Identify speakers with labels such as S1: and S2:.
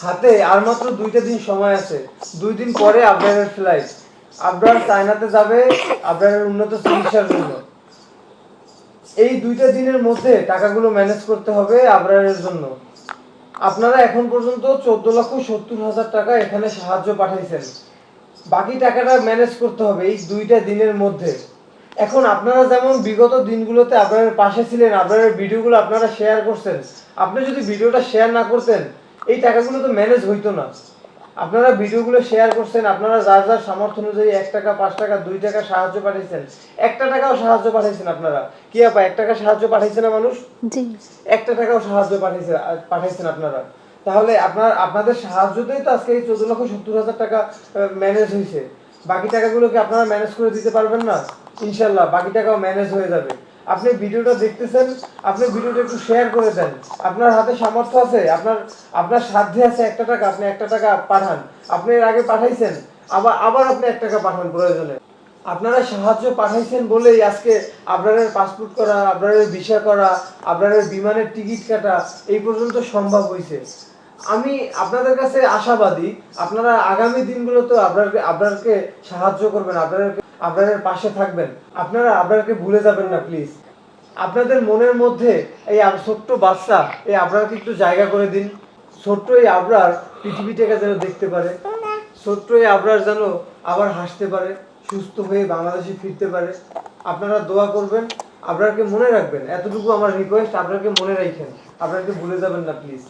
S1: হাতে আর মাত্র 2টা দিন সময় আছে। 2 দিন পরে আবরারের ফ্লাইট। আবরার চায়নাতে যাবে আবরারের উন্নত চিকিৎসার জন্য। এই 2টা দিনের মধ্যে টাকাগুলো ম্যানেজ করতে হবে আবরারের জন্য। আপনারা এখন পর্যন্ত 14,70,000 টাকা এখানে সাহায্য পাঠাইছেন। বাকি টাকাটা ম্যানেজ করতে হবে এই 2টা দিনের মধ্যে। এখন আপনারা যেমন বিগত দিনগুলোতে আপনাদের পাশে ছিলেন, আপনাদের ভিডিওগুলো আপনারা শেয়ার করছেন, আপনি যদি ভিডিওটা শেয়ার না করতেন এই টাকাগুলো তো ম্যানেজ হইতো না। আপনারা ভিডিওগুলো শেয়ার করছেন, আপনারা যার যার সামর্থ্য অনুযায়ী 1 টাকা, 5 টাকা, 2 টাকা সাহায্য পাঠাইছেন। 1টা টাকাও সাহায্য পাঠাইছেন আপনারা। কি আপা 1 টাকা সাহায্য পাঠাইছে না মানুষ?
S2: জি।
S1: 1টা টাকাও সাহায্য পাঠাইছেন আপনারা। তাহলে আপনাদের সাহায্যতেই তো আজকে এই 14,70,000 টাকা ম্যানেজ হয়েছে। বাকি টাকাগুলো কি আপনারা ম্যানেজ করে দিতে পারবেন না? ইনশাল্লাহ বাকি টাকাও ম্যানেজ হয়ে যাবে। আপনি ভিডিওটা দেখতেছেন, আপনি ভিডিওটা একটু শেয়ার করে দেন। আপনার হাতে সামর্থ্য আছে, আপনার সাধ্যে আছে 1টা টাকা, আপনি 1টা টাকা পাঠান। আপনি এর আগে পাঠাইছেন, আবার আপনি 1 টাকা পাঠান প্রয়োজনে। আপনারা সাহায্য পাঠাইছেন বলেই আজকে আবরারের পাসপোর্ট করা, আবরারের ভিসা করা, আবরারের বিমানের টিকিট কাটা এই পর্যন্ত সম্ভব হয়েছে। আমি আপনাদের কাছে আশাবাদী, আপনারা আগামী দিনগুলোতে আবরারকে সাহায্য করবেন, আবরারের পাশে থাকবেন। আপনারা আবরারকে ভুলে যাবেন না প্লিজ। আপনাদের মনের মধ্যে এই ছোট্ট বাচ্চা এই আবরারকে একটু জায়গা করে দিন। ছোট্ট এই আবরার পৃথিবীটাকে যেন দেখতে পারে, ছোট্ট এই আবরার যেন আবার হাসতে পারে, সুস্থ হয়ে বাংলাদেশে ফিরতে পারে। আপনারা দোয়া করবেন, আবরারকে মনে রাখবেন। এতটুকু আমার রিকোয়েস্ট, আবরারকে মনে রাখেন, আবরারকে ভুলে যাবেন না প্লিজ।